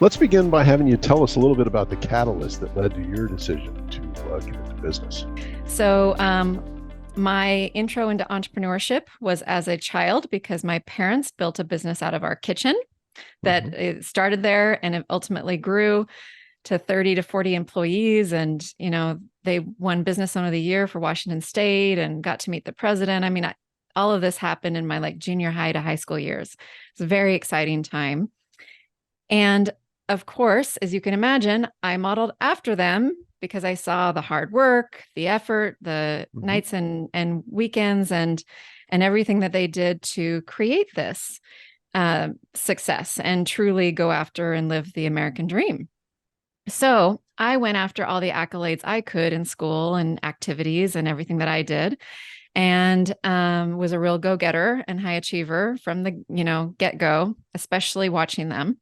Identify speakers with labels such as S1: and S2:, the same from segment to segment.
S1: Let's begin by having you tell us a little bit about the catalyst that led to your decision to get into business.
S2: So, my intro into entrepreneurship was as a child because my parents built a business out of our kitchen that it started there and it ultimately grew to 30 to 40 employees. And, they won Business Owner of the Year for Washington State and got to meet the president. All of this happened in my junior high to high school years. It's a very exciting time. And of course, as you can imagine, I modeled after them because I saw the hard work, the effort, the nights and weekends and everything that they did to create this success and truly go after and live the American dream. So I went after all the accolades I could in school and activities and everything that I did, and was a real go-getter and high achiever from the get-go, especially watching them.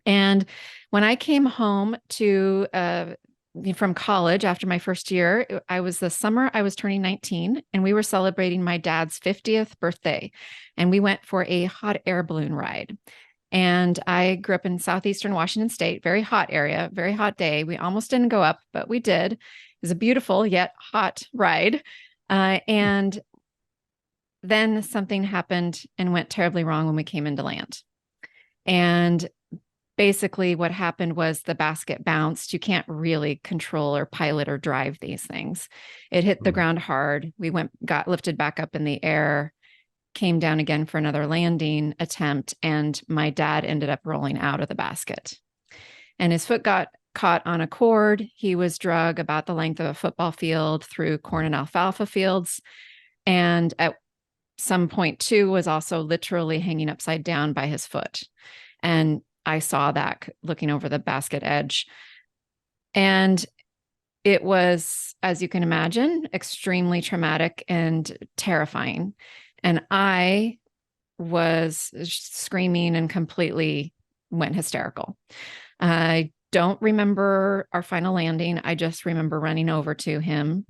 S2: And when I came home from college after my first year, I was the summer I was turning 19, and we were celebrating my dad's 50th birthday. And we went for a hot air balloon ride. And I grew up in southeastern Washington State, very hot area, very hot day. We almost didn't go up, but we did. It was a beautiful yet hot ride. And then something happened and went terribly wrong when we came into land. And basically what happened was the basket bounced. You can't really control or pilot or drive these things. It hit the ground hard. We got lifted back up in the air, came down again for another landing attempt, and my dad ended up rolling out of the basket. And his foot got caught on a cord. He was drug about the length of a football field through corn and alfalfa fields. And at some point too, was also literally hanging upside down by his foot. And I saw that looking over the basket edge. And it was, as you can imagine, extremely traumatic and terrifying. And I was screaming and completely went hysterical. I don't remember our final landing. I just remember running over to him,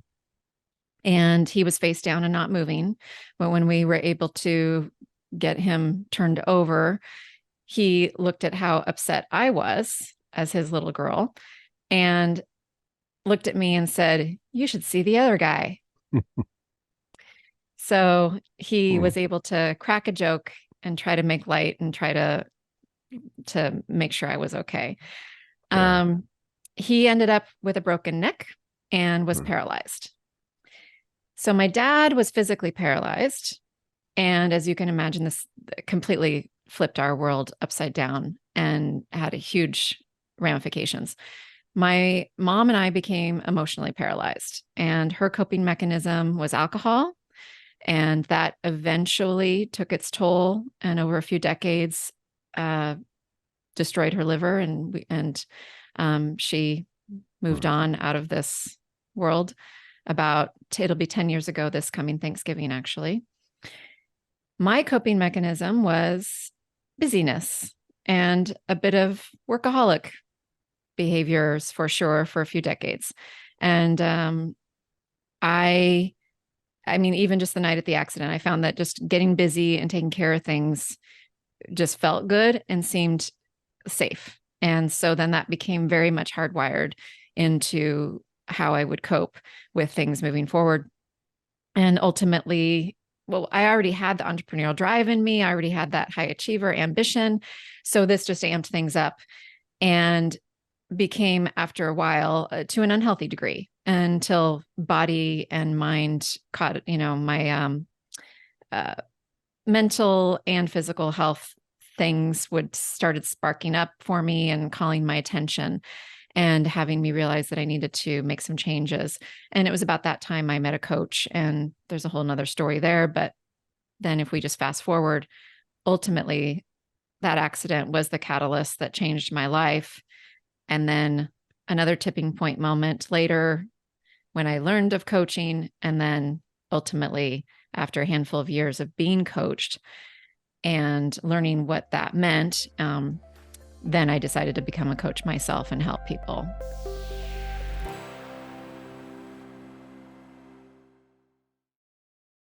S2: and he was face down and not moving. But when we were able to get him turned over, he looked at how upset I was as his little girl and looked at me and said, "You should see the other guy." So he was able to crack a joke and try to make light and try to make sure I was okay. Yeah. He ended up with a broken neck and was paralyzed. So my dad was physically paralyzed. And as you can imagine, this completely flipped our world upside down and had a huge ramifications. My mom and I became emotionally paralyzed, and her coping mechanism was alcohol. And that eventually took its toll, and over a few decades, destroyed her liver, and she moved on out of this world. It'll be 10 years ago this coming Thanksgiving, actually. My coping mechanism was busyness and a bit of workaholic behaviors for sure for a few decades. And even just the night at the accident, I found that just getting busy and taking care of things just felt good and seemed safe. And so then that became very much hardwired into how I would cope with things moving forward. And ultimately, I already had the entrepreneurial drive in me. I already had that high achiever ambition. So this just amped things up and became, after a while, to an unhealthy degree, until body and mind caught, my mental and physical health things started sparking up for me and calling my attention and having me realize that I needed to make some changes. And it was about that time I met a coach, and there's a whole nother story there. But then if we just fast forward, ultimately that accident was the catalyst that changed my life. And then another tipping point moment later when I learned of coaching, and then ultimately after a handful of years of being coached and learning what that meant, then I decided to become a coach myself and help people.